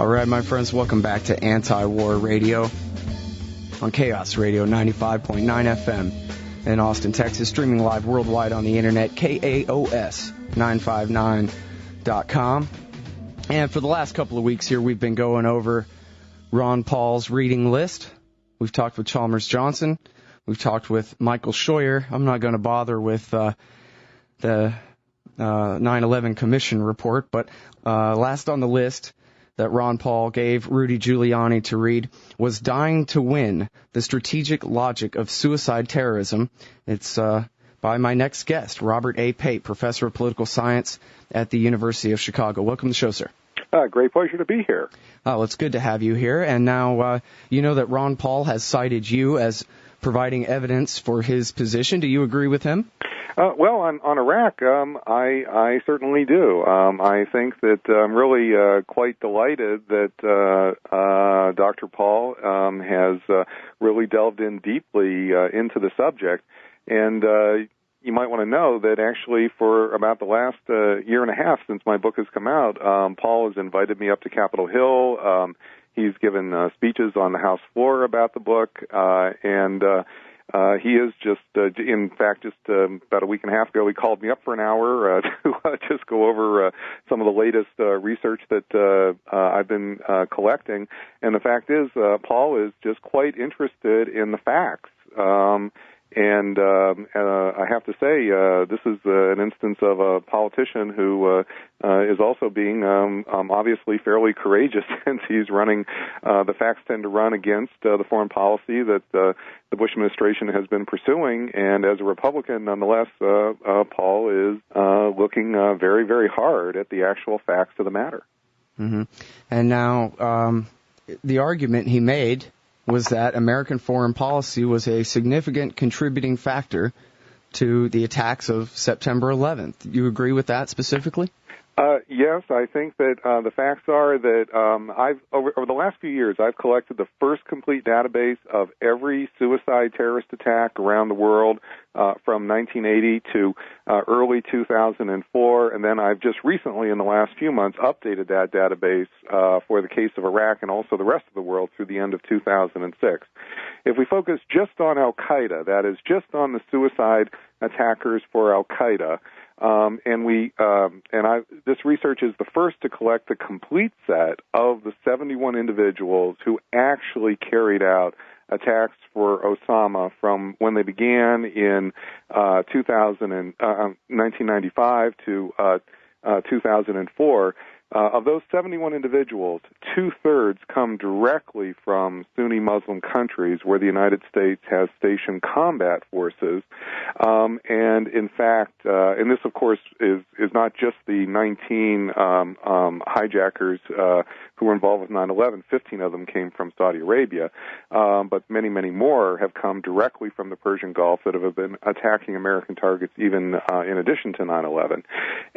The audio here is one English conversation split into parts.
All right, my friends, welcome back to Anti-War Radio on Chaos Radio 95.9 FM in Austin, Texas, streaming live worldwide on the internet, KAOS959.com. And for the last couple of weeks here, we've been going over Ron Paul's reading list. We've talked with Chalmers Johnson. We've talked with Michael Scheuer. I'm not going to bother with the 9/11 Commission report, but last on the list that Ron Paul gave Rudy Giuliani to read was Dying to Win, The Strategic Logic of Suicide Terrorism. It's by my next guest, Robert A. Pape, Professor of Political Science at the University of Chicago. Welcome to the show, sir. Great pleasure to be here. Oh, it's good to have you here. And now you know that Ron Paul has cited you as providing evidence for his position. Do you agree with him? Well, on Iraq, I certainly do. I think that I'm really quite delighted that Dr. Paul has really delved in deeply into the subject. And you might want to know that actually for about the last year and a half since my book has come out, Paul has invited me up to Capitol Hill. He's given speeches on the House floor about the book, and he is just, in fact, just about a week and a half ago, he called me up for an hour to just go over some of the latest research that I've been collecting. And the fact is, Paul is just quite interested in the facts. And I have to say, this is an instance of a politician who is also being obviously fairly courageous, since he's running. The facts tend to run against the foreign policy that the Bush administration has been pursuing, and as a Republican, nonetheless, Paul is looking very, very hard at the actual facts of the matter. Mm-hmm. And now, the argument he made was that American foreign policy was a significant contributing factor to the attacks of September 11th. You agree with that specifically? Yes, I think that the facts are that I've over the last few years, I've collected the first complete database of every suicide terrorist attack around the world from 1980 to early 2004, and then I've just recently, in the last few months, updated that database for the case of Iraq and also the rest of the world through the end of 2006. If we focus just on Al-Qaeda, that is, just on the suicide attackers for Al-Qaeda, this research is the first to collect the complete set of the 71 individuals who actually carried out attacks for Osama from when they began in 1995 to 2004. Of those 71 individuals, 2/3 come directly from Sunni Muslim countries where the United States has stationed combat forces. And in fact, and this, of course, is not just the 19 hijackers who were involved with 9/11. 15 of them came from Saudi Arabia, but many, many more have come directly from the Persian Gulf that have been attacking American targets even in addition to 9/11.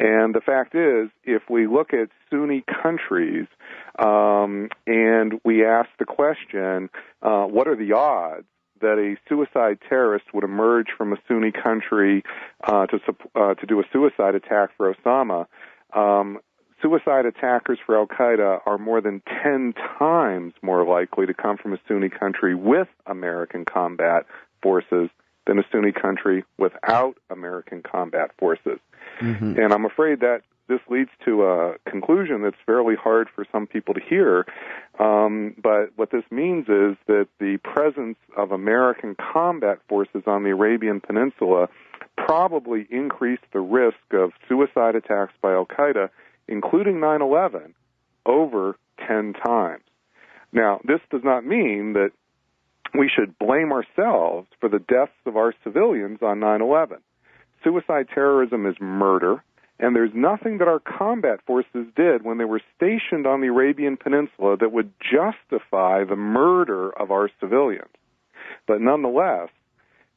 And the fact is, if we look at Sunni countries, and we ask the question, what are the odds that a suicide terrorist would emerge from a Sunni country to do a suicide attack for Osama? Suicide attackers for Al-Qaeda are more than 10 times more likely to come from a Sunni country with American combat forces than a Sunni country without American combat forces. Mm-hmm. And I'm afraid that this leads to a conclusion that's fairly hard for some people to hear, but what this means is that the presence of American combat forces on the Arabian Peninsula probably increased the risk of suicide attacks by Al-Qaeda, including 9/11, over 10 times. Now, this does not mean that we should blame ourselves for the deaths of our civilians on 9/11. Suicide terrorism is murder, and there's nothing that our combat forces did when they were stationed on the Arabian Peninsula that would justify the murder of our civilians. But nonetheless,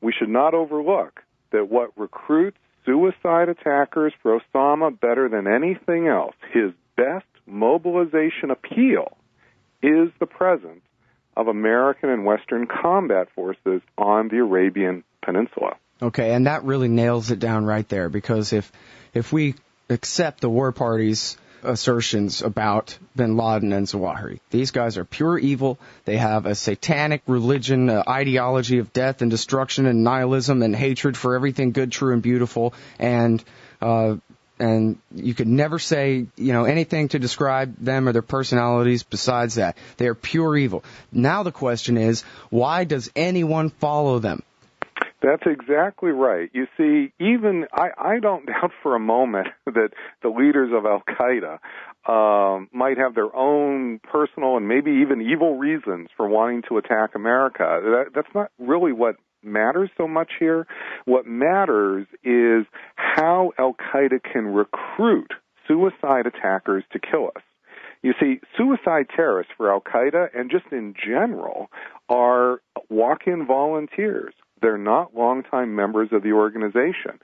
we should not overlook that what recruits suicide attackers for Osama better than anything else, his best mobilization appeal, is the presence of American and Western combat forces on the Arabian Peninsula. Okay, and that really nails it down right there, because if we accept the war party's assertions about bin Laden and Zawahiri. These guys are pure evil. They have a satanic religion, ideology of death and destruction and nihilism and hatred for everything good, true, and beautiful. And you could never say, anything to describe them or their personalities besides that. They are pure evil. Now the question is, why does anyone follow them? That's exactly right. You see, even I don't doubt for a moment that the leaders of Al-Qaeda might have their own personal and maybe even evil reasons for wanting to attack America. That's not really what matters so much here. What matters is how Al-Qaeda can recruit suicide attackers to kill us. You see, suicide terrorists for Al-Qaeda and just in general are walk-in volunteers. They're not longtime members of the organization.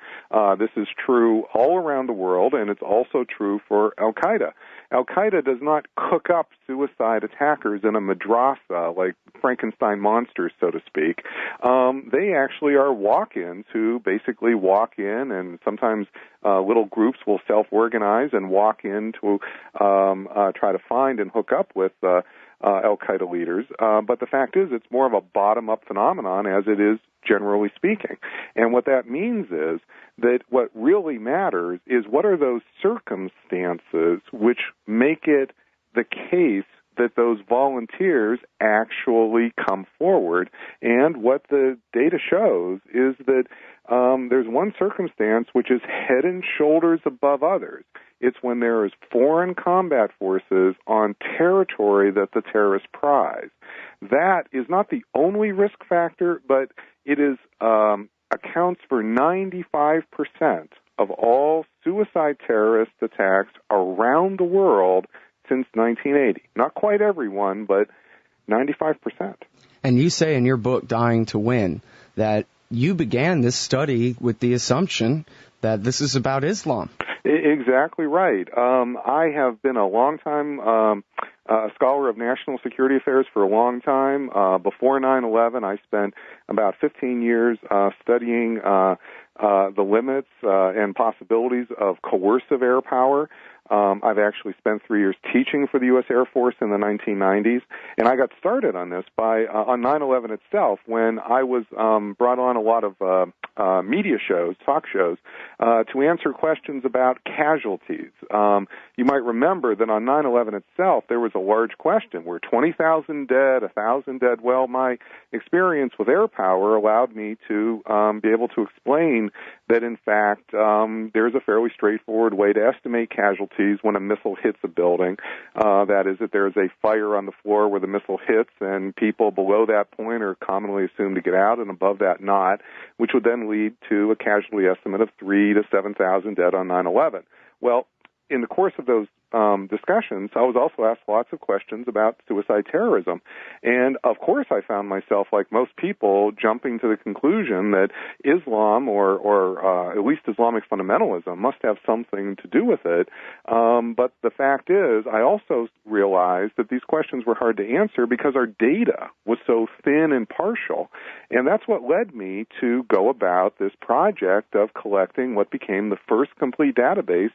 This is true all around the world, and it's also true for Al-Qaeda. Al-Qaeda does not cook up suicide attackers in a madrasa, like Frankenstein monsters, so to speak. They actually are walk-ins who basically walk in, and sometimes little groups will self-organize and walk in to try to find and hook up with Al-Qaeda leaders. But the fact is, it's more of a bottom-up phenomenon, as it is generally speaking. And what that means is that what really matters is what are those circumstances which make it the case that those volunteers actually come forward. And what the data shows is that there's one circumstance which is head and shoulders above others. It's when there is foreign combat forces on territory that the terrorists prize. That is not the only risk factor, but it is accounts for 95% of all suicide terrorist attacks around the world since 1980. Not quite everyone, but 95%. And you say in your book, Dying to Win, that you began this study with the assumption that this is about Islam. Exactly right. I have been a long-time scholar of national security affairs for a long time. Before 9/11, I spent about 15 years studying the limits and possibilities of coercive air power. I've actually spent 3 years teaching for the U.S. Air Force in the 1990s, and I got started on this by on 9/11 itself, when I was brought on a lot of media shows, talk shows, to answer questions about casualties. You might remember that on 9/11 itself, there was a large question: were 20,000 dead, 1,000 dead? Well, my experience with air power allowed me to be able to explain that, in fact, there's a fairly straightforward way to estimate casualties when a missile hits a building. That is, that there's a fire on the floor where the missile hits, and people below that point are commonly assumed to get out, and above that not, which would then lead to a casualty estimate of 3,000 to 7,000 dead on 9/11. Well, in the course of those discussions, I was also asked lots of questions about suicide terrorism. And, of course, I found myself, like most people, jumping to the conclusion that Islam, or at least Islamic fundamentalism, must have something to do with it. But the fact is, I also realized that these questions were hard to answer because our data was so thin and partial. And that's what led me to go about this project of collecting what became the first complete database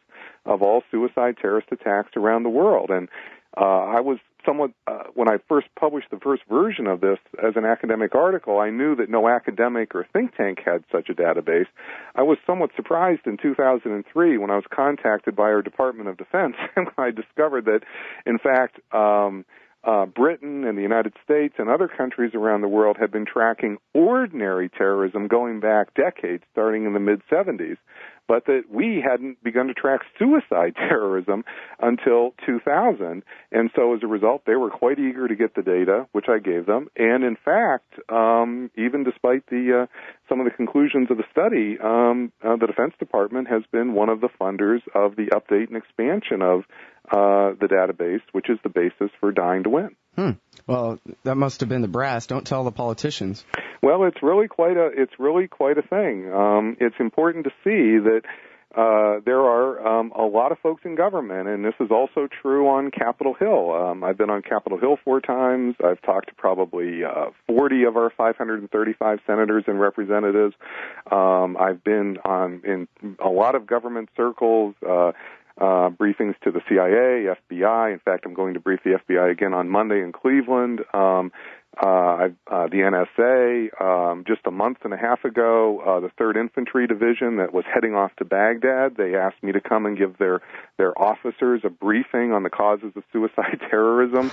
of all suicide terrorist attacks around the world. And I was somewhat, when I first published the first version of this as an academic article, I knew that no academic or think tank had such a database. I was somewhat surprised in 2003 when I was contacted by our Department of Defense and I discovered that, in fact, Britain and the United States and other countries around the world had been tracking ordinary terrorism going back decades, starting in the mid-'70s, but that we hadn't begun to track suicide terrorism until 2000. And so as a result, they were quite eager to get the data, which I gave them. And in fact, even despite some of the conclusions of the study, the Defense Department has been one of the funders of the update and expansion of the database, which is the basis for Dying to Win. Well, that must have been the brass. Don't tell the politicians. Well, it's really quite a thing. It's important to see that there are a lot of folks in government, and this is also true on Capitol Hill. I've been on Capitol Hill 4 times. I've talked to probably 40 of our 535 senators and representatives. I've been in a lot of government circles. briefings to the CIA, FBI. In fact, I'm going to brief the FBI again on Monday in Cleveland. The NSA, just a month and a half ago, the 3rd Infantry Division that was heading off to Baghdad, they asked me to come and give their officers a briefing on the causes of suicide terrorism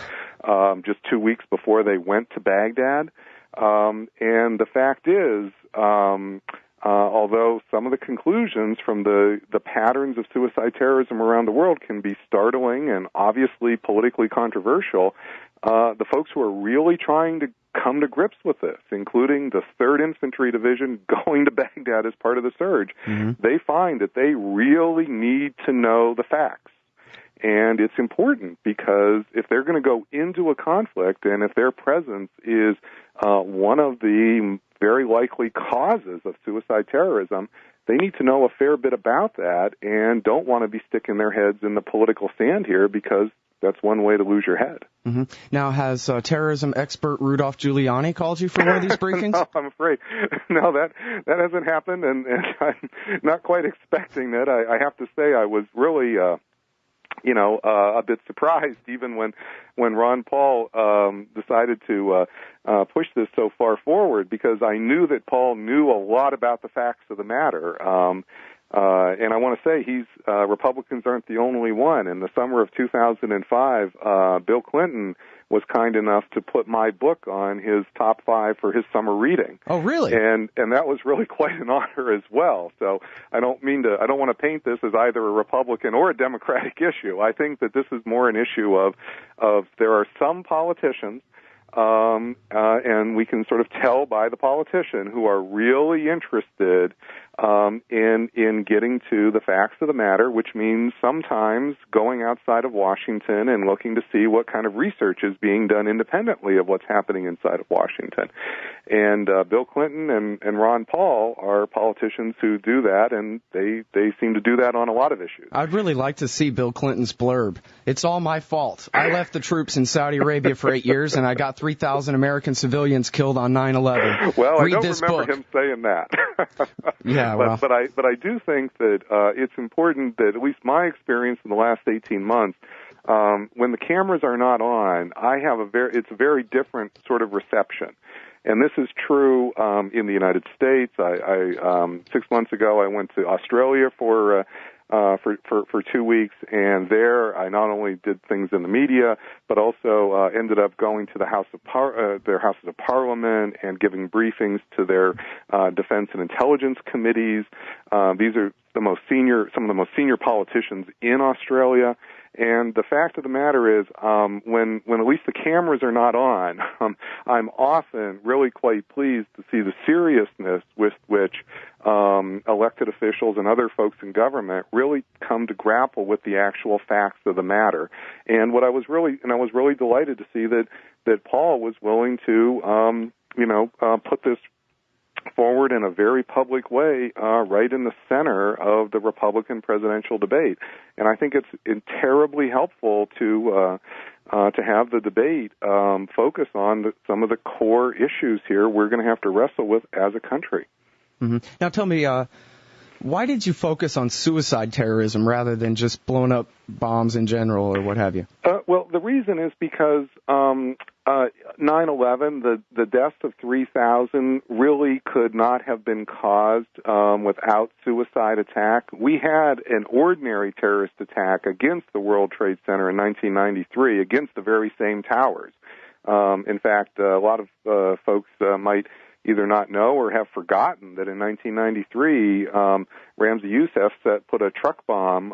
just 2 weeks before they went to Baghdad. And the fact is, although some of the conclusions from the patterns of suicide terrorism around the world can be startling and obviously politically controversial, the folks who are really trying to come to grips with this, including the 3rd Infantry Division going to Baghdad as part of the surge, they find that they really need to know the facts. And it's important because if they're going to go into a conflict and if their presence is one of the very likely causes of suicide terrorism, they need to know a fair bit about that and don't want to be sticking their heads in the political sand here because that's one way to lose your head. Now, has terrorism expert Rudolph Giuliani called you for one of these briefings? No, I'm afraid. No, that hasn't happened, and I'm not quite expecting that. I have to say I was really a bit surprised even when Ron Paul decided to push this so far forward, because I knew that Paul knew a lot about the facts of the matter. And I want to say Republicans aren't the only one. In the summer of 2005, Bill Clinton was kind enough to put my book on his top 5 for his summer reading. Oh, really? And that was really quite an honor as well. So I don't want to paint this as either a Republican or a Democratic issue. I think that this is more an issue of there are some politicians, and we can sort of tell by the politician who are really interested in getting to the facts of the matter, which means sometimes going outside of Washington and looking to see what kind of research is being done independently of what's happening inside of Washington. And Bill Clinton and Ron Paul are politicians who do that, and they seem to do that on a lot of issues. I'd really like to see Bill Clinton's blurb. It's all my fault. I left the troops in Saudi Arabia for 8 years, and I got 3,000 American civilians killed on 9/11. Well, Read I don't this remember book. him saying that. Yeah, well. But I do think that it's important that, at least my experience in the last 18 months, when the cameras are not on, it's a very different sort of reception. And this is true in the United States. I 6 months ago I went to Australia for 2 weeks, and there I not only did things in the media, but also ended up going to the their Houses of Parliament and giving briefings to their defense and intelligence committees. These are some of the most senior politicians in Australia. And the fact of the matter is, when at least the cameras are not on, I'm often really quite pleased to see the seriousness with which elected officials and other folks in government really come to grapple with the actual facts of the matter. And I was really delighted to see that Paul was willing to put this forward in a very public way, right in the center of the Republican presidential debate. And I think it's terribly helpful to have the debate focus on some of the core issues here we're going to have to wrestle with as a country. Now tell me, why did you focus on suicide terrorism rather than just blowing up bombs in general or what have you? Well, the reason is because 9/11, the deaths of 3,000 really could not have been caused without suicide attack. We had an ordinary terrorist attack against the World Trade Center in 1993 against the very same towers. In fact, a lot of folks might either not know or have forgotten that in 1993, Ramzi Youssef put a truck bomb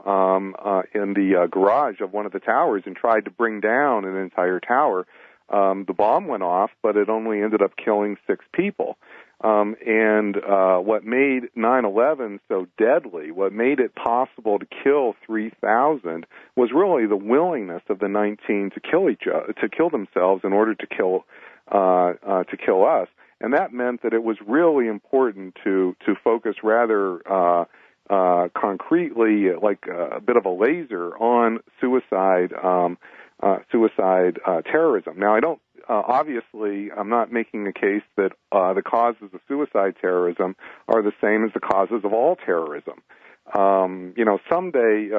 in the garage of one of the towers and tried to bring down an entire tower. The bomb went off, but it only ended up killing 6 people. And what made 9/11 so deadly, what made it possible to kill 3,000, was really the willingness of the 19 to kill themselves in order to kill us. And that meant that it was really important to focus rather concretely, like a bit of a laser, on suicide terrorism. Now, I don't obviously, I'm not making a case that the causes of suicide terrorism are the same as the causes of all terrorism. Someday,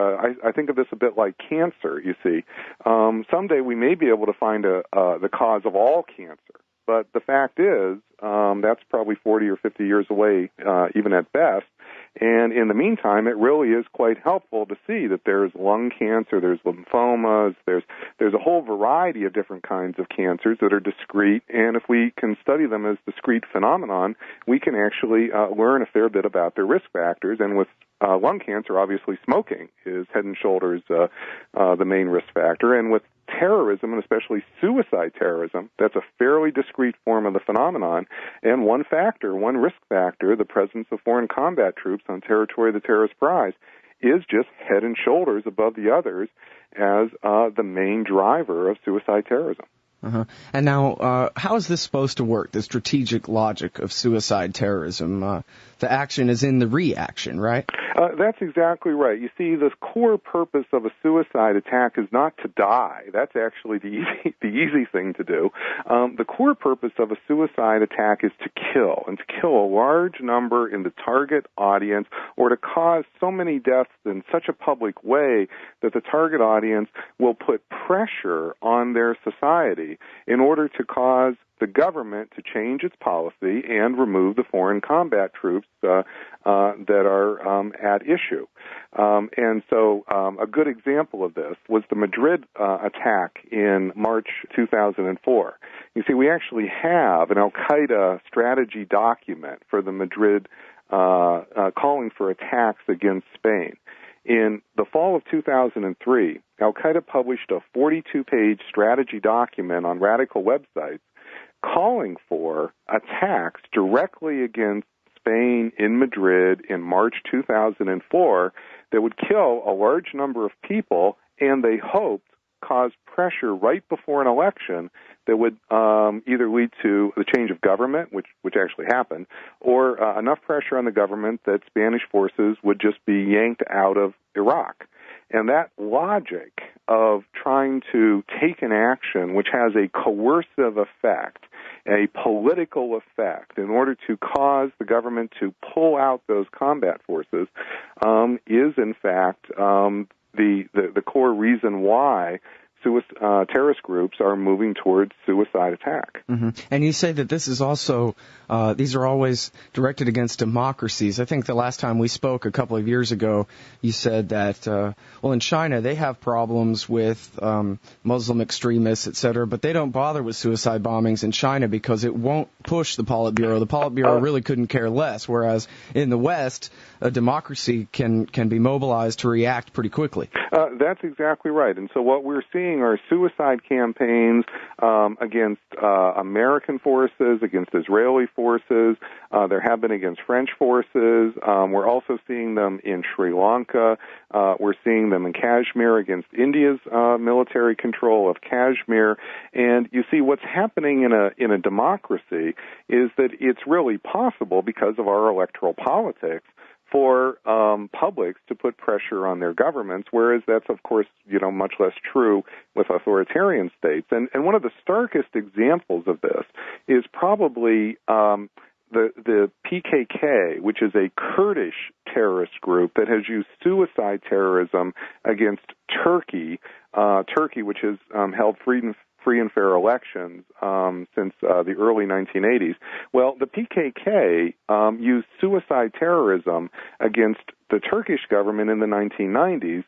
I think of this a bit like cancer, you see. Someday we may be able to find the cause of all cancer. But the fact is, that's probably 40 or 50 years away, even at best. And in the meantime, it really is quite helpful to see that there's lung cancer, there's lymphomas, there's a whole variety of different kinds of cancers that are discrete. And if we can study them as discrete phenomenon, we can actually learn a fair bit about their risk factors. And with lung cancer, obviously smoking is head and shoulders the main risk factor. And with terrorism, and especially suicide terrorism, that's a fairly discrete form of the phenomenon. And one risk factor, the presence of foreign combat troops on territory of the terrorist prize, is just head and shoulders above the others as the main driver of suicide terrorism. Uh-huh. And now, how is this supposed to work, the strategic logic of suicide terrorism? The action is in the reaction, right? That's exactly right. You see, the core purpose of a suicide attack is not to die. That's actually the easy thing to do. The core purpose of a suicide attack is to kill, and to kill a large number in the target audience, or to cause so many deaths in such a public way that the target audience will put pressure on their society in order to cause the government to change its policy and remove the foreign combat troops that are at issue. And so a good example of this was the Madrid attack in March 2004. You see, we actually have an al-Qaeda strategy document for the Madrid calling for attacks against Spain. In the fall of 2003, al-Qaeda published a 42-page strategy document on radical websites calling for attacks directly against Spain in Madrid in March 2004 that would kill a large number of people, and they hoped cause pressure right before an election that would either lead to the change of government, which actually happened, or enough pressure on the government that Spanish forces would just be yanked out of Iraq. And that logic of trying to take an action which has a coercive effect, a political effect, in order to cause the government to pull out those combat forces, is in fact the core reason why terrorist groups are moving towards suicide attack. Mm-hmm. And you say that this is also, these are always directed against democracies. I think the last time we spoke a couple of years ago, you said that, in China they have problems with Muslim extremists, et cetera, but they don't bother with suicide bombings in China because it won't push the Politburo. The Politburo really couldn't care less, whereas in the West, a democracy can be mobilized to react pretty quickly. That's exactly right. And so what we're seeing are suicide campaigns against American forces, against Israeli forces. There have been against French forces. We're also seeing them in Sri Lanka. We're seeing them in Kashmir against India's military control of Kashmir. And you see, what's happening in a democracy is that it's really possible, because of our electoral politics, for publics to put pressure on their governments, whereas that's, of course, much less true with authoritarian states. And one of the starkest examples of this is probably the PKK, which is a Kurdish terrorist group that has used suicide terrorism against Turkey, which has held free and fair elections since the early 1980s. Well, the PKK used suicide terrorism against the Turkish government in the 1990s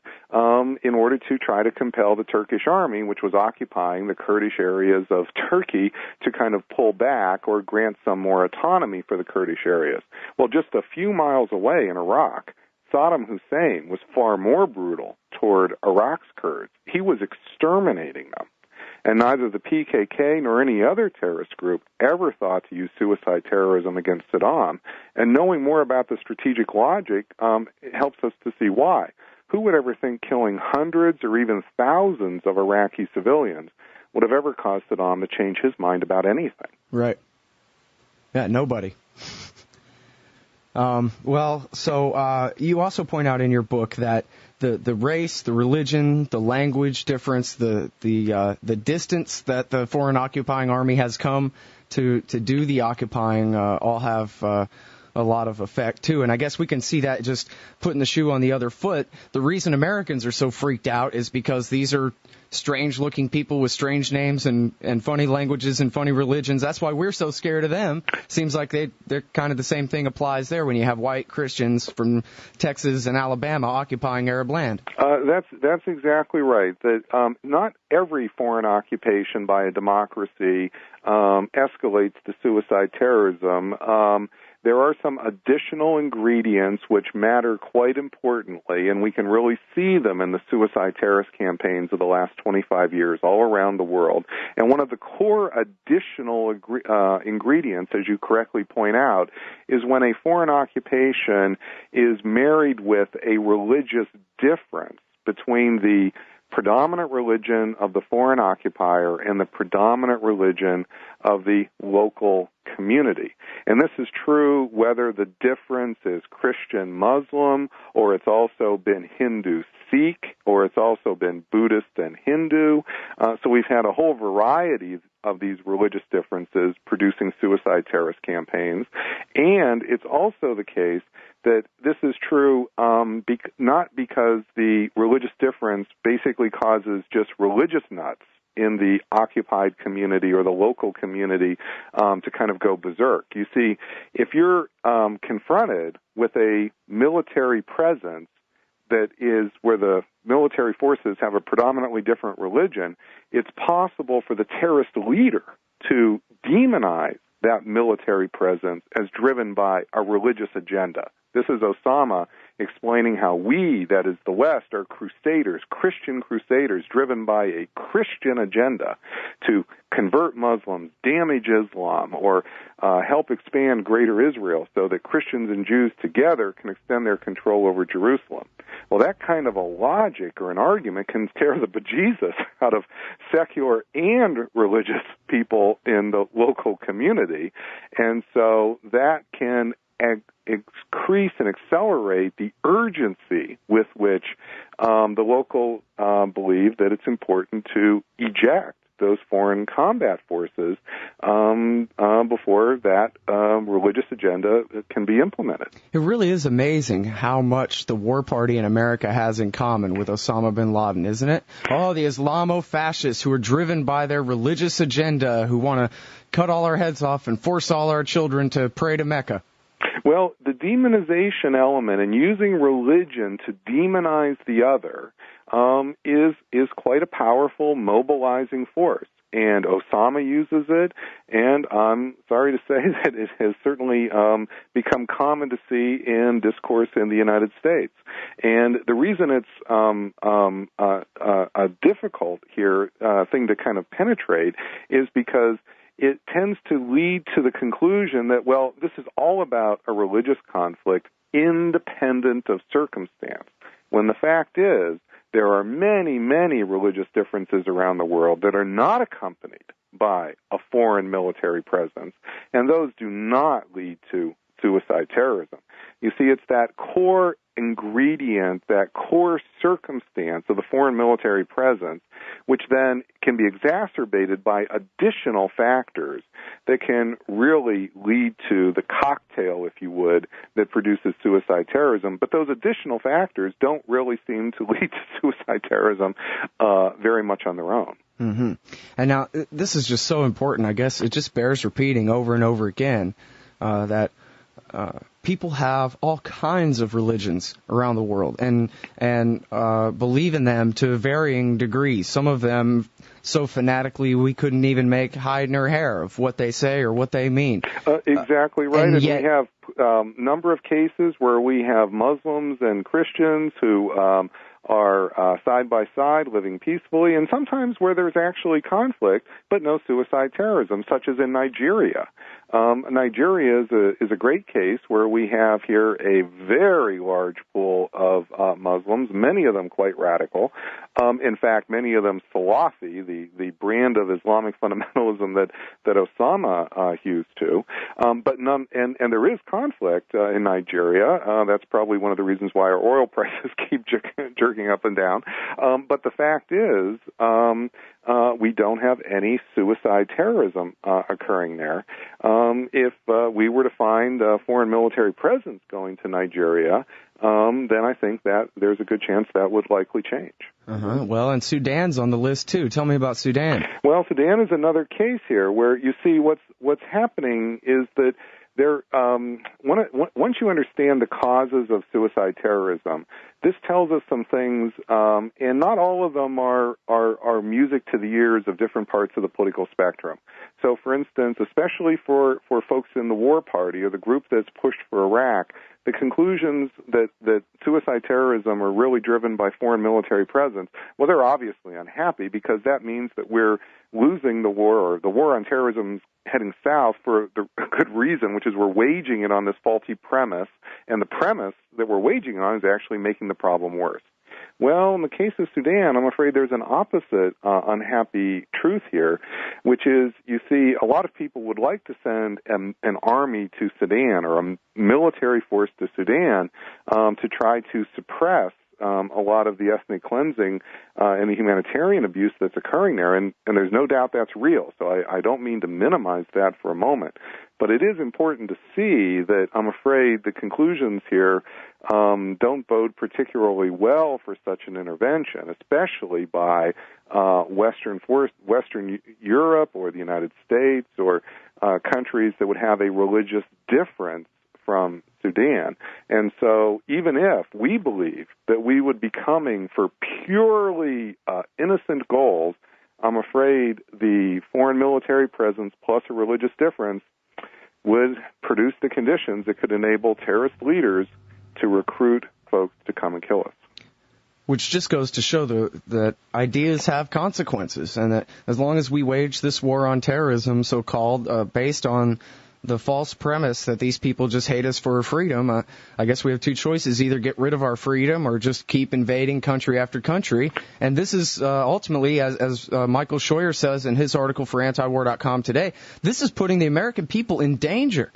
in order to try to compel the Turkish army, which was occupying the Kurdish areas of Turkey, to kind of pull back or grant some more autonomy for the Kurdish areas. Well, just a few miles away in Iraq, Saddam Hussein was far more brutal toward Iraq's Kurds. He was exterminating them. And neither the PKK nor any other terrorist group ever thought to use suicide terrorism against Saddam. And knowing more about the strategic logic helps us to see why. Who would ever think killing hundreds or even thousands of Iraqi civilians would have ever caused Saddam to change his mind about anything? Right. Yeah, nobody. So you also point out in your book that the race, the religion, the language difference, the distance that the foreign occupying army has come to do the occupying all have a lot of effect too. And I guess we can see that just putting the shoe on the other foot. The reason Americans are so freaked out is because these are strange-looking people with strange names and funny languages and funny religions. That's why we're so scared of them. Seems like they're kind of the same thing applies there when you have white Christians from Texas and Alabama occupying Arab land. That's exactly right. That not every foreign occupation by a democracy escalates to suicide terrorism. There are some additional ingredients which matter quite importantly, and we can really see them in the suicide terrorist campaigns of the last 25 years all around the world. And one of the core additional ingredients, as you correctly point out, is when a foreign occupation is married with a religious difference between the predominant religion of the foreign occupier and the predominant religion of the local community. And this is true whether the difference is Christian Muslim, or it's also been Hindu Sikh, or it's also been Buddhist and Hindu. So we've had a whole variety of these religious differences producing suicide terrorist campaigns. And it's also the case that this is true not because the religious difference basically causes just religious nuts in the occupied community or the local community to kind of go berserk. You see, if you're confronted with a military presence that is where the military forces have a predominantly different religion, it's possible for the terrorist leader to demonize that military presence as driven by a religious agenda. This is Osama explaining how we, that is the West, are crusaders, Christian crusaders, driven by a Christian agenda to convert Muslims, damage Islam, or help expand greater Israel so that Christians and Jews together can extend their control over Jerusalem. Well, that kind of a logic or an argument can scare the bejesus out of secular and religious people in the local community, and so that can increase and accelerate the urgency with which the local believe that it's important to eject those foreign combat forces before that religious agenda can be implemented. It really is amazing how much the war party in America has in common with Osama bin Laden, isn't it? Oh, the Islamo-fascists who are driven by their religious agenda, who want to cut all our heads off and force all our children to pray to Mecca. Well, the demonization element and using religion to demonize the other is quite a powerful mobilizing force. And Osama uses it, and I'm sorry to say that it has certainly become common to see in discourse in the United States. And the reason it's a difficult here thing to kind of penetrate is because it tends to lead to the conclusion that, well, this is all about a religious conflict independent of circumstance, when the fact is there are many, many religious differences around the world that are not accompanied by a foreign military presence, and those do not lead to suicide terrorism. You see, it's that core ingredient, that core circumstance of the foreign military presence, which then can be exacerbated by additional factors that can really lead to the cocktail, if you would, that produces suicide terrorism. But those additional factors don't really seem to lead to suicide terrorism very much on their own. Mm-hmm. And now, this is just so important, I guess it just bears repeating over and over again that people have all kinds of religions around the world and believe in them to varying degrees. Some of them so fanatically we couldn't even make hide nor hair of what they say or what they mean. Exactly right. And yet, we have a number of cases where we have Muslims and Christians who are side by side, living peacefully, and sometimes where there's actually conflict, but no suicide terrorism, such as in Nigeria. Nigeria is a great case where we have here a very large pool of Muslims, many of them quite radical. In fact, many of them Salafi, the brand of Islamic fundamentalism that Osama hews to. But none, and there is conflict in Nigeria. That's probably one of the reasons why our oil prices keep jerking up and down. But the fact is, we don't have any suicide terrorism occurring there. If we were to find a foreign military presence going to Nigeria, then I think that there's a good chance that would likely change. Well, and Sudan's on the list too. Tell me about Sudan. Well, Sudan is another case here where you see what's happening is that once you understand the causes of suicide terrorism, this tells us some things, and not all of them are music to the ears of different parts of the political spectrum. So, for instance, especially for folks in the war party or the group that's pushed for Iraq, the conclusions that suicide terrorism are really driven by foreign military presence, well, they're obviously unhappy because that means that we're losing the war, or the war on terrorism is heading south for the good reason, which is we're waging it on this faulty premise, and the premise that we're waging on is actually making the problem worse. Well, in the case of Sudan, I'm afraid there's an opposite unhappy truth here, which is, you see, a lot of people would like to send an army to Sudan or a military force to Sudan to try to suppress a lot of the ethnic cleansing and the humanitarian abuse that's occurring there, and there's no doubt that's real. So I don't mean to minimize that for a moment, but it is important to see that I'm afraid the conclusions here don't bode particularly well for such an intervention, especially by Western Europe or the United States or countries that would have a religious difference from Sudan. And so even if we believe that we would be coming for purely innocent goals, I'm afraid the foreign military presence plus a religious difference would produce the conditions that could enable terrorist leaders to recruit folks to come and kill us. Which just goes to show that ideas have consequences, and that as long as we wage this war on terrorism, so-called, based on the false premise that these people just hate us for our freedom, I guess we have two choices: either get rid of our freedom or just keep invading country after country. And this is ultimately, as Michael Scheuer says in his article for antiwar.com today, this is putting the American people in danger.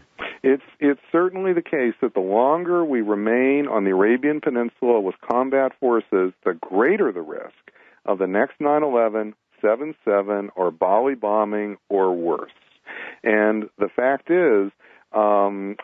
It's certainly the case that the longer we remain on the Arabian Peninsula with combat forces, the greater the risk of the next 9/11, 7/7, or Bali bombing or worse. And the fact is,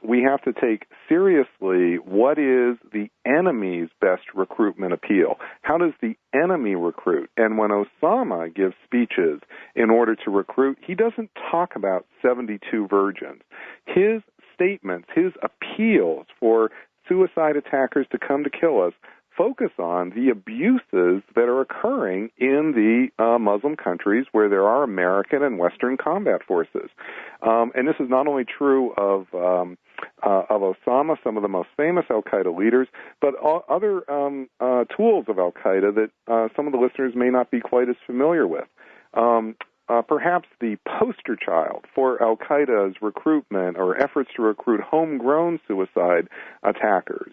we have to take seriously what is the enemy's best recruitment appeal. How does the enemy recruit? And when Osama gives speeches in order to recruit, he doesn't talk about 72 virgins. His statements, his appeals for suicide attackers to come to kill us focus on the abuses that are occurring in the Muslim countries where there are American and Western combat forces. And this is not only true of Osama, some of the most famous al-Qaeda leaders, but other tools of al-Qaeda that some of the listeners may not be quite as familiar with. Perhaps the poster child for al-Qaeda's recruitment or efforts to recruit homegrown suicide attackers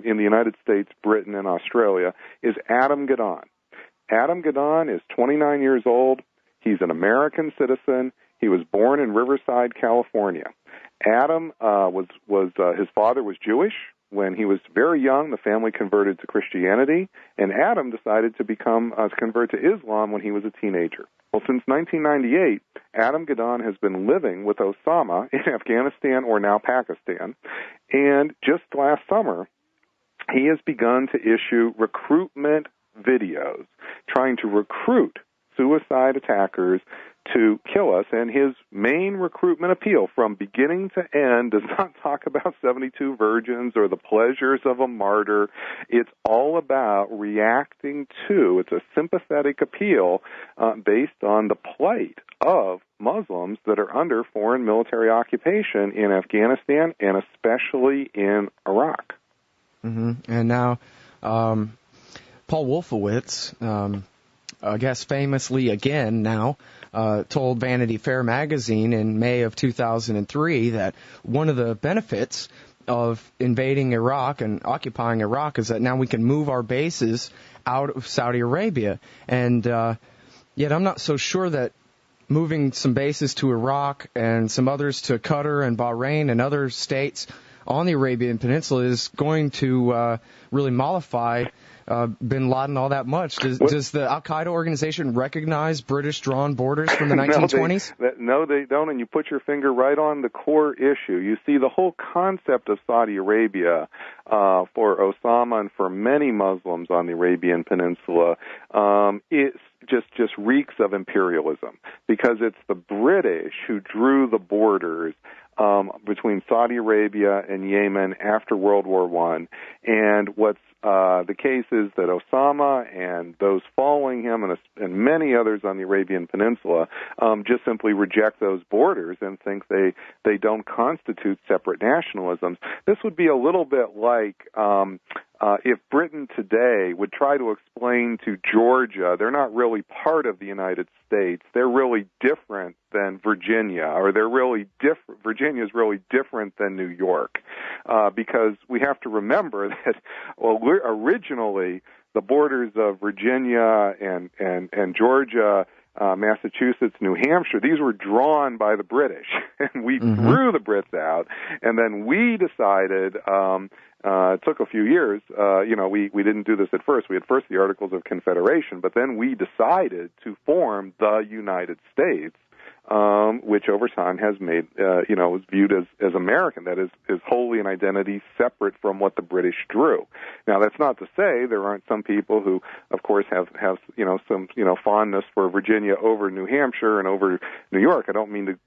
in the United States, Britain, and Australia is Adam Gadahn. Adam Gadahn is 29 years old. He's an American citizen. He was born in Riverside, California. Adam his father was Jewish. When he was very young, the family converted to Christianity, and Adam decided to convert to Islam when he was a teenager. Well, since 1998, Adam Gadahn has been living with Osama in Afghanistan, or now Pakistan, and just last summer, he has begun to issue recruitment videos trying to recruit suicide attackers to kill us, and his main recruitment appeal from beginning to end does not talk about 72 virgins or the pleasures of a martyr. It's all about reacting to, it's a sympathetic appeal based on the plight of Muslims that are under foreign military occupation in Afghanistan and especially in Iraq. Mm-hmm. And now Paul Wolfowitz, I guess famously again now, told Vanity Fair magazine in May of 2003 that one of the benefits of invading Iraq and occupying Iraq is that now we can move our bases out of Saudi Arabia. And yet I'm not so sure that moving some bases to Iraq and some others to Qatar and Bahrain and other states on the Arabian Peninsula is going to really mollify bin Laden all that much. Does the Al-Qaeda organization recognize British-drawn borders from the 1920s? No, they don't, and you put your finger right on the core issue. You see, the whole concept of Saudi Arabia for Osama and for many Muslims on the Arabian Peninsula is just reeks of imperialism, because it's the British who drew the borders between Saudi Arabia and Yemen after World War I. And what's the case is that Osama and those following him and many others on the Arabian Peninsula just simply reject those borders and think they don't constitute separate nationalisms. This would be a little bit like if Britain today would try to explain to Georgia they're not really part of the United States, they're really different than Virginia, or Virginia is really different than New York, because we have to remember that originally the borders of Virginia and Georgia, Massachusetts, New Hampshire, these were drawn by the British, and we threw the Brits out, and then we decided, it took a few years, we didn't do this at first. We had first the Articles of Confederation, but then we decided to form the United States, which over time has made, is viewed as American. That is wholly an identity separate from what the British drew. Now, that's not to say there aren't some people who, of course, have some fondness for Virginia over New Hampshire and over New York. I don't mean to,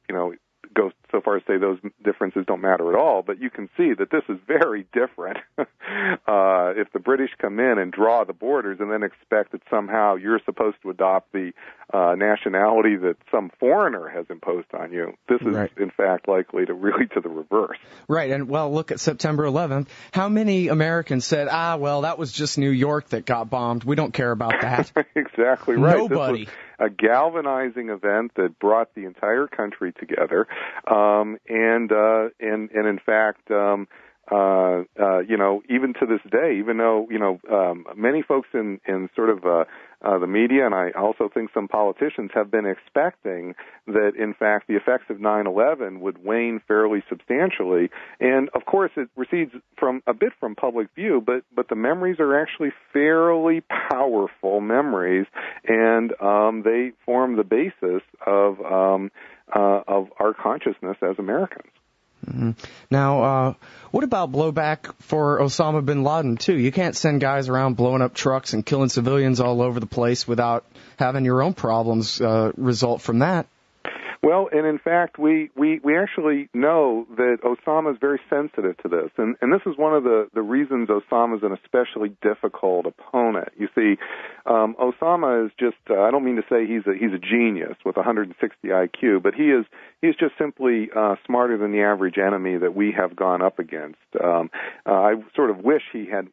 go so far as to say those differences don't matter at all, but you can see that this is very different. If the British come in and draw the borders and then expect that somehow you're supposed to adopt the nationality that some foreigner has imposed on you, this is, in fact, likely to really to the reverse. Right, and, well, look at September 11th. How many Americans said, that was just New York that got bombed. We don't care about that. Exactly right. Nobody. This was a galvanizing event that brought the entire country together, and in fact, even to this day, even though many folks in sort of the media, and I also think some politicians have been expecting that, in fact, the effects of 9/11 would wane fairly substantially, and of course it recedes a bit from public view, but the memories are actually fairly powerful memories, and they form the basis of our consciousness as Americans. Mm-hmm. Now, what about blowback for Osama bin Laden, too? You can't send guys around blowing up trucks and killing civilians all over the place without having your own problems result from that. Well, and in fact, we actually know that Osama is very sensitive to this, and this is one of the reasons Osama is an especially difficult opponent. You see, Osama is just, I don't mean to say he's a genius with 160 IQ, but he's just simply smarter than the average enemy that we have gone up against. I sort of wish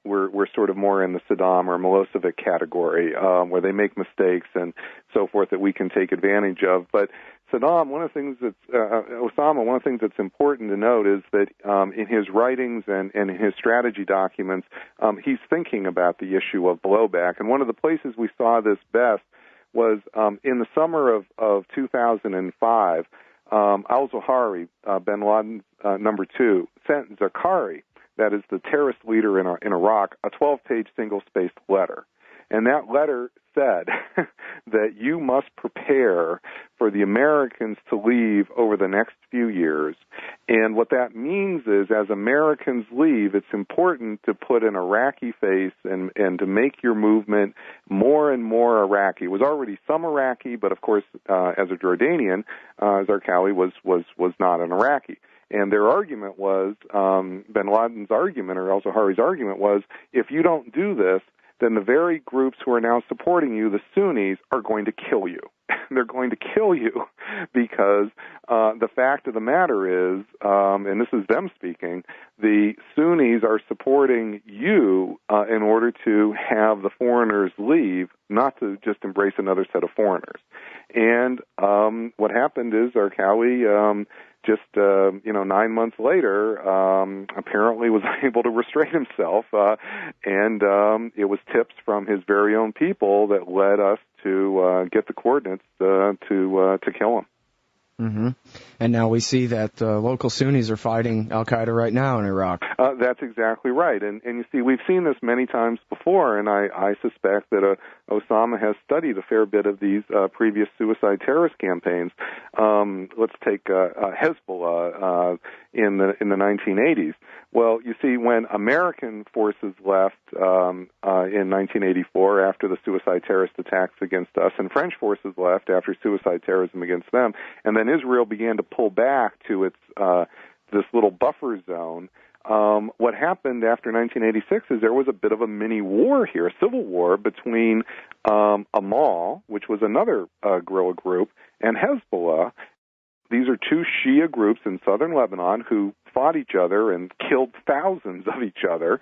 we're sort of more in the Saddam or Milosevic category, where they make mistakes and so forth that we can take advantage of, but Osama, one of the things that's important to note is that in his writings and in his strategy documents, he's thinking about the issue of blowback. And one of the places we saw this best was in the summer of 2005, al-Zawahiri, bin Laden's number 2, sent Zakari, that is the terrorist leader in Iraq, a 12-page single-spaced letter. And that letter said that you must prepare for the Americans to leave over the next few years. And what that means is, as Americans leave, it's important to put an Iraqi face and to make your movement more and more Iraqi. It was already some Iraqi, but of course, as a Jordanian, Zarqawi was not an Iraqi. And their argument was, bin Laden's argument, or al-Zawahiri's argument was, if you don't do this, then the very groups who are now supporting you, the Sunnis, are going to kill you. They're going to kill you because the fact of the matter is, and this is them speaking, the Sunnis are supporting you in order to have the foreigners leave, not to just embrace another set of foreigners. And what happened is Zarqawi, just 9 months later, apparently was able to restrain himself, and it was tips from his very own people that led us to get the coordinates to kill him. Mm-hmm. And now we see that local Sunnis are fighting al-Qaeda right now in Iraq. That's exactly right. And you see, we've seen this many times before, and I suspect that Osama has studied a fair bit of these previous suicide terrorist campaigns. Let's take Hezbollah in the 1980s. Well, you see, when American forces left in 1984 after the suicide terrorist attacks against us, and French forces left after suicide terrorism against them, and then Israel began to pull back to its this little buffer zone. What happened after 1986 is there was a bit of a mini war here, a civil war between Amal, which was another guerrilla group, and Hezbollah. These are two Shia groups in southern Lebanon who fought each other and killed thousands of each other.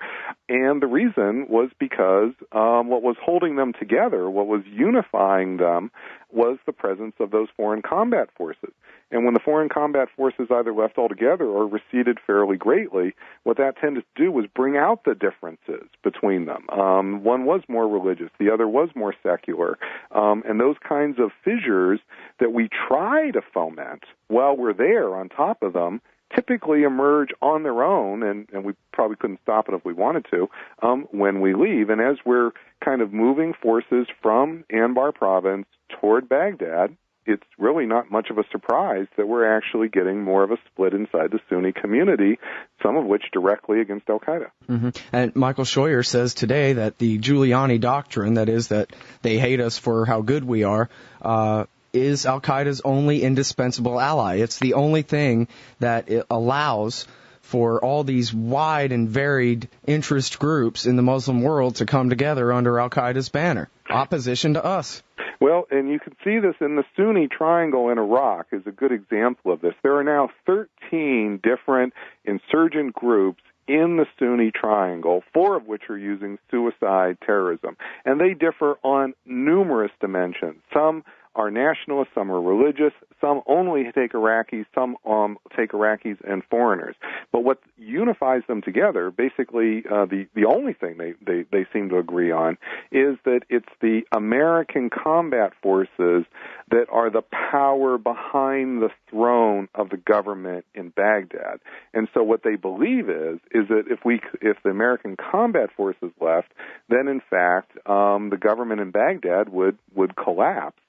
And the reason was because what was holding them together, what was unifying them, was the presence of those foreign combat forces. And when the foreign combat forces either left altogether or receded fairly greatly, what that tended to do was bring out the differences between them. One was more religious, the other was more secular. And those kinds of fissures that we try to foment while we're there on top of them typically emerge on their own, and we probably couldn't stop it if we wanted to, when we leave. And as we're kind of moving forces from Anbar province toward Baghdad, it's really not much of a surprise that we're actually getting more of a split inside the Sunni community, some of which directly against al-Qaeda. Mm-hmm. And Michael Scheuer says today that the Giuliani doctrine, that is that they hate us for how good we are, is al-Qaeda's only indispensable ally. It's the only thing that it allows for all these wide and varied interest groups in the Muslim world to come together under al-Qaeda's banner. Opposition to us. Well, and you can see this in the Sunni Triangle in Iraq is a good example of this. There are now 13 different insurgent groups in the Sunni Triangle, 4 of which are using suicide terrorism. And they differ on numerous dimensions. Some are nationalists, some are religious, some only take Iraqis, some take Iraqis and foreigners. But what unifies them together, basically the only thing they seem to agree on, is that it's the American combat forces that are the power behind the throne of the government in Baghdad. And so what they believe is that if the American combat forces left, then in fact the government in Baghdad would collapse.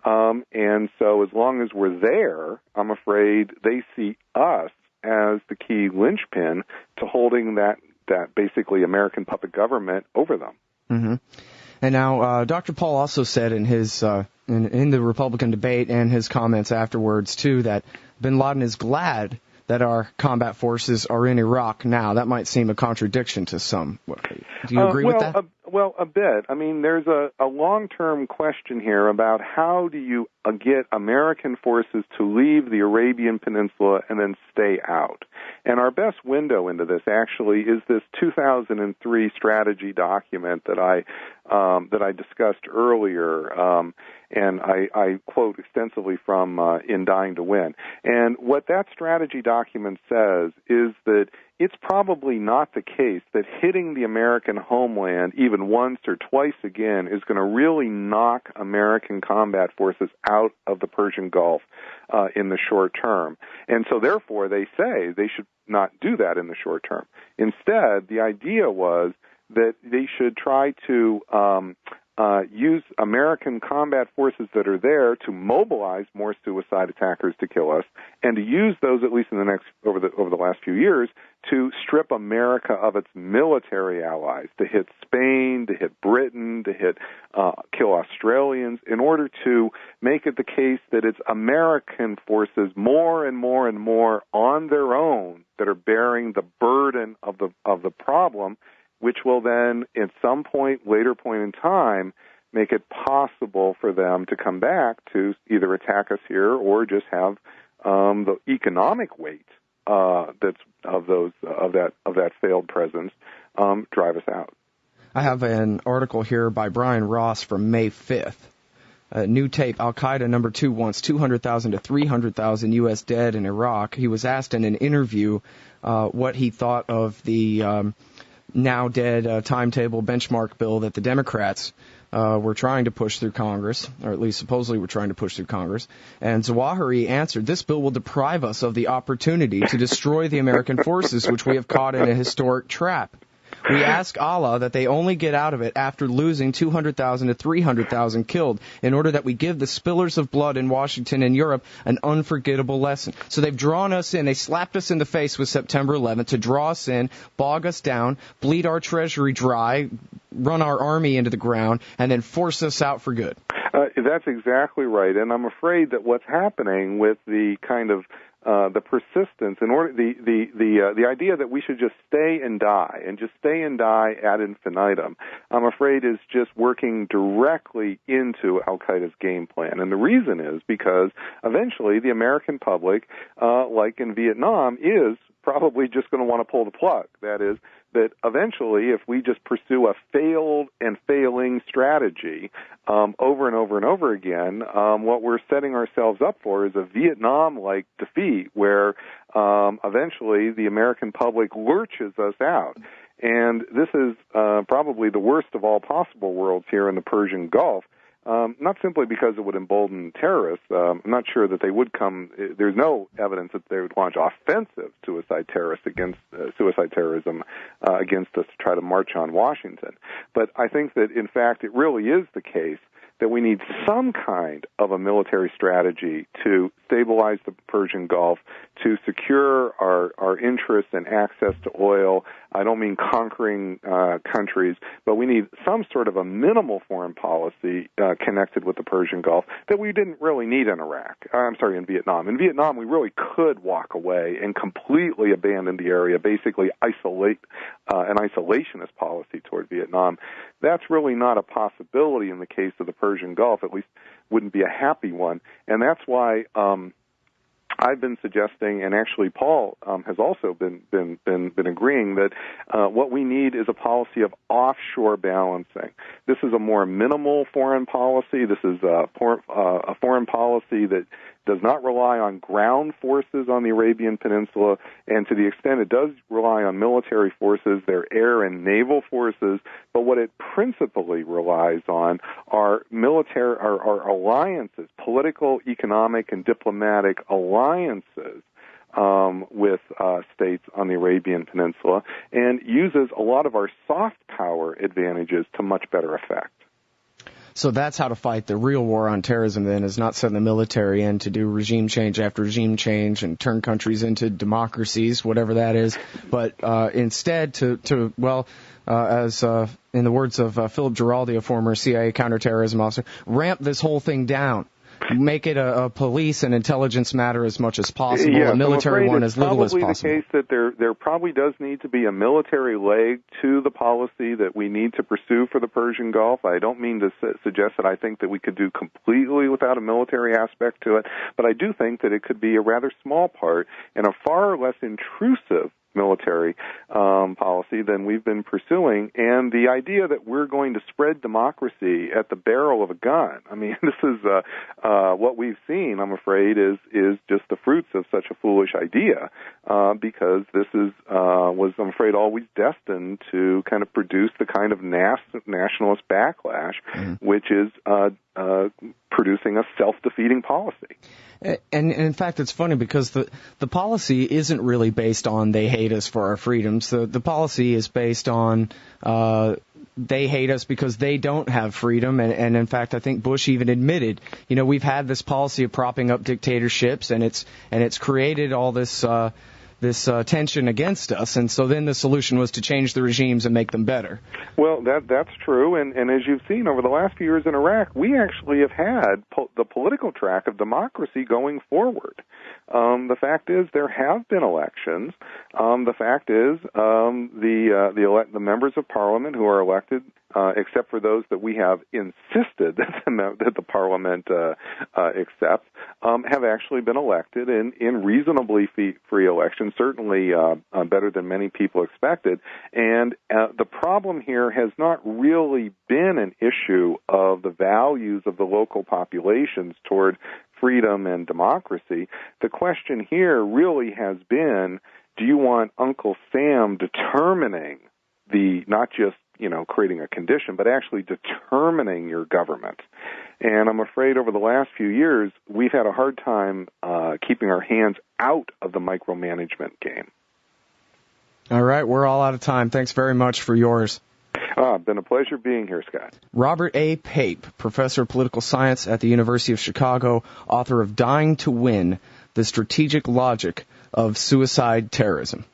And so as long as we're there, I'm afraid they see us as the key linchpin to holding that basically American puppet government over them. Mm-hmm. And now Dr. Paul also said in his in the Republican debate and his comments afterwards, too, that bin Laden is glad that our combat forces are in Iraq now. That might seem a contradiction to some. Do you agree with that? Well, a bit. I mean, there's a long-term question here about how do you get American forces to leave the Arabian Peninsula and then stay out. And our best window into this actually is this 2003 strategy document that I discussed earlier, and I quote extensively from In Dying to Win. And what that strategy document says is that it's probably not the case that hitting the American homeland even once or twice again is going to really knock American combat forces out of the Persian Gulf in the short term. And so therefore they say they should not do that in the short term. Instead, the idea was that they should try to use American combat forces that are there to mobilize more suicide attackers to kill us, and to use those, at least in the next over the last few years, to strip America of its military allies, to hit Spain, to hit Britain, to kill Australians, in order to make it the case that it's American forces more and more and more on their own that are bearing the burden of the problem, which will then, at some later point in time, make it possible for them to come back to either attack us here or just have the economic weight that's of that failed presence drive us out. I have an article here by Brian Ross from May 5th. New tape, Al-Qaeda number 2 wants 200,000 to 300,000 U.S. dead in Iraq. He was asked in an interview what he thought of the now dead timetable benchmark bill that the Democrats were trying to push through Congress, or at least supposedly were trying to push through Congress. And Zawahiri answered, "This bill will deprive us of the opportunity to destroy the American forces, which we have caught in a historic trap. We ask Allah that they only get out of it after losing 200,000 to 300,000 killed, in order that we give the spillers of blood in Washington and Europe an unforgettable lesson." So they've drawn us in. They slapped us in the face with September 11th to draw us in, bog us down, bleed our treasury dry, run our army into the ground, and then force us out for good. That's exactly right. And I'm afraid that what's happening with the kind of the persistence, the idea that we should just stay and die ad infinitum, I'm afraid is just working directly into Al-Qaeda's game plan. And the reason is because eventually the American public, like in Vietnam, is probably just going to want to pull the plug. That is, that eventually, if we just pursue a failed and failing strategy over and over and over again, what we're setting ourselves up for is a Vietnam-like defeat where eventually the American public lurches us out. And this is probably the worst of all possible worlds here in the Persian Gulf. Not simply because it would embolden terrorists. I'm not sure that they would come. There's no evidence that they would launch offensive suicide terrorism against us to try to march on Washington. But I think that, in fact, it really is the case that we need some kind of a military strategy to stabilize the Persian Gulf, to secure our interests and access to oil. I don't mean conquering countries, but we need some sort of a minimal foreign policy connected with the Persian Gulf that we didn't really need in in Vietnam. In Vietnam, we really could walk away and completely abandon the area, basically isolate an isolationist policy toward Vietnam. That's really not a possibility in the case of the Persian Gulf, at least wouldn't be a happy one. And that's why I've been suggesting, and actually Paul has also been agreeing, that what we need is a policy of offshore balancing. This is a more minimal foreign policy. This is a foreign policy that does not rely on ground forces on the Arabian Peninsula, and to the extent it does rely on military forces, they're air and naval forces, but what it principally relies on are alliances, political, economic, and diplomatic alliances with states on the Arabian Peninsula, and uses a lot of our soft power advantages to much better effect. So that's how to fight the real war on terrorism, then, is not send the military in to do regime change after regime change and turn countries into democracies, whatever that is, but instead as in the words of Philip Giraldi, a former CIA counterterrorism officer, ramp this whole thing down. Make it a police and intelligence matter as much as possible, yes, a military one as little as possible. It's probably the case that there probably does need to be a military leg to the policy that we need to pursue for the Persian Gulf. I don't mean to suggest that I think that we could do completely without a military aspect to it, but I do think that it could be a rather small part and a far less intrusive military policy than we've been pursuing, and the idea that we're going to spread democracy at the barrel of a gun. I mean, this is what we've seen, I'm afraid, is just the fruits of such a foolish idea, because this was, I'm afraid, always destined to kind of produce the kind of nationalist backlash, which is producing a self-defeating policy. And in fact, it's funny because the policy isn't really based on they hate us for our freedoms. The policy is based on they hate us because they don't have freedom. And in fact, I think Bush even admitted, we've had this policy of propping up dictatorships, and it's created all this tension against us, and so then the solution was to change the regimes and make them better. Well, that's true, and as you've seen over the last few years in Iraq, we actually have had the political track of democracy going forward. The fact is there have been elections. The fact is the members of Parliament who are elected, except for those that we have insisted that the Parliament accepts, have actually been elected in reasonably free elections, certainly better than many people expected. And the problem here has not really been an issue of the values of the local populations toward freedom and democracy. The question here really has been, do you want Uncle Sam determining not just creating a condition, but actually determining your government. And I'm afraid over the last few years, we've had a hard time keeping our hands out of the micromanagement game. All right, we're all out of time. Thanks very much for yours. Been a pleasure being here, Scott. Robert A. Pape, professor of political science at the University of Chicago, author of Dying to Win, The Strategic Logic of Suicide Terrorism.